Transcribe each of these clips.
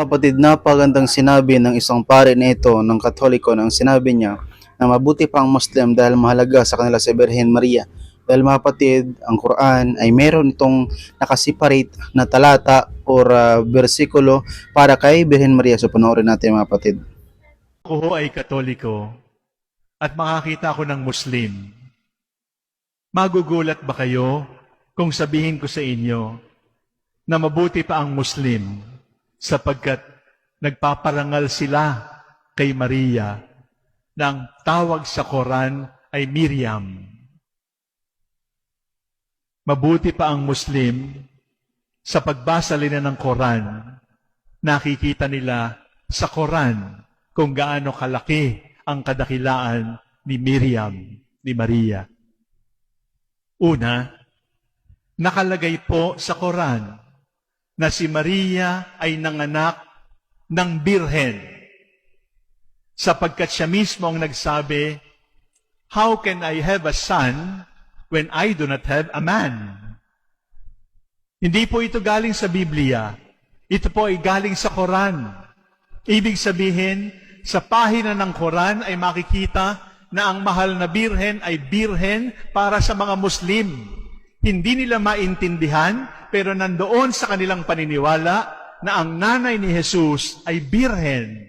Kapatid, napagandang sinabi ng isang pare nito ng Katoliko nang sinabi niya na mabuti pa ang Muslim dahil mahalaga sa kanila si Birhen Maria. Dahil mga kapatid, ang Quran ay meron itong nakaseparate na talata or bersikulo para kay Birhen Maria. So panoorin natin mga kapatid. Ako ay Katoliko at makakita ko ng Muslim. Magugulat ba kayo kung sabihin ko sa inyo na mabuti pa ang Muslim sapagkat nagpaparangal sila kay Maria na ang tawag sa Quran ay Miriam. Mabuti pa ang Muslim sa pagbasa nila ng Quran, nakikita nila sa Quran kung gaano kalaki ang kadakilaan ni Miriam, ni Maria. Una, nakalagay po sa Quran na si Maria ay nanganak ng birhen sapagkat siya mismo ang nagsabi, "How can I have a son when I do not have a man?" Hindi po ito galing sa Biblia. Ito po ay galing sa Quran. Ibig sabihin, sa pahina ng Quran ay makikita na ang mahal na birhen ay birhen para sa mga Muslim. Hindi nila maintindihan, pero nandoon sa kanilang paniniwala na ang nanay ni Jesus ay birhen.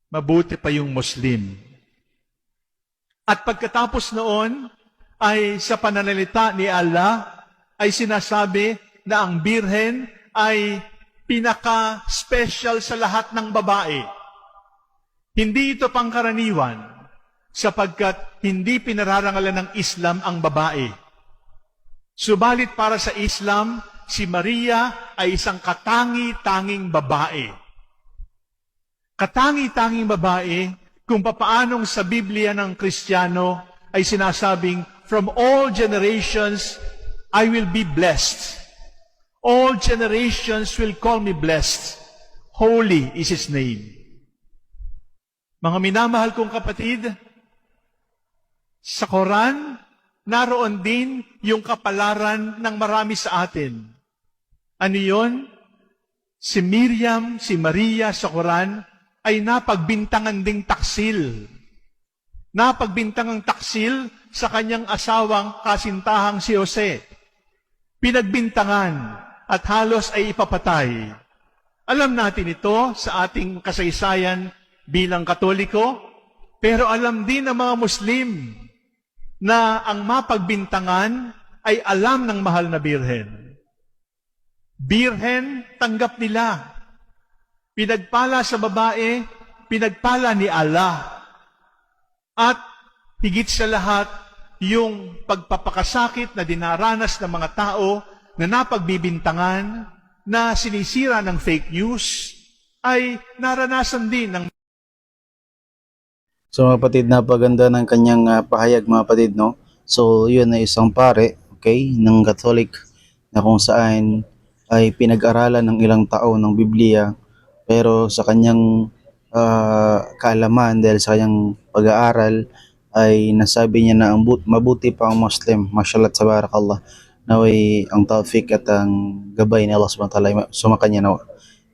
Mabuti pa yung Muslim. At pagkatapos noon, ay sa pananalita ni Allah, ay sinasabi na ang birhen ay pinaka-special sa lahat ng babae. Hindi ito pangkaraniwan sapagkat hindi pinararangalan ng Islam ang babae. Subalit para sa Islam, si Maria ay isang katangi-tanging babae. Katangi-tanging babae kung papaanong sa Biblia ng Kristiyano ay sinasabing, "From all generations, I will be blessed. All generations will call me blessed. Holy is His name." Mga minamahal kong kapatid, sa Quran, naroon din yung kapalaran ng marami sa atin. Ano yun? Si Miriam, si Maria sa Quran ay napagbintangan ding taksil. Napagbintangang taksil sa kanyang asawang kasintahang si Jose. Pinagbintangan at halos ay ipapatay. Alam natin ito sa ating kasaysayan bilang Katoliko, pero alam din ng mga Muslim na ang mapagbintangan ay alam ng mahal na birhen. Birhen, tanggap nila. Pinagpala sa babae, pinagpala ni Allah. At higit sa lahat, yung pagpapakasakit na dinaranas ng mga tao na napagbibintangan, na sinisira ng fake news, ay naranasan din ng. So mga kapatid, napaganda ng kanyang pahayag mga kapatid, no? So yun ay isang pare, okay, ng Catholic na kung saan ay pinag-aralan ng ilang taon ng Biblia, pero sa kanyang kaalaman dahil sa kanyang pag-aaral ay nasabi niya na mabuti pa ang Muslim. Mashallah, tabarakallah. Naway ang tawfik at ang gabay ni Allah subhanahu wa ta'ala sumakanya na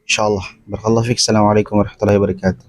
inshallah. Barakallahu fik. Assalamualaikum warahmatullahi wabarakatuh.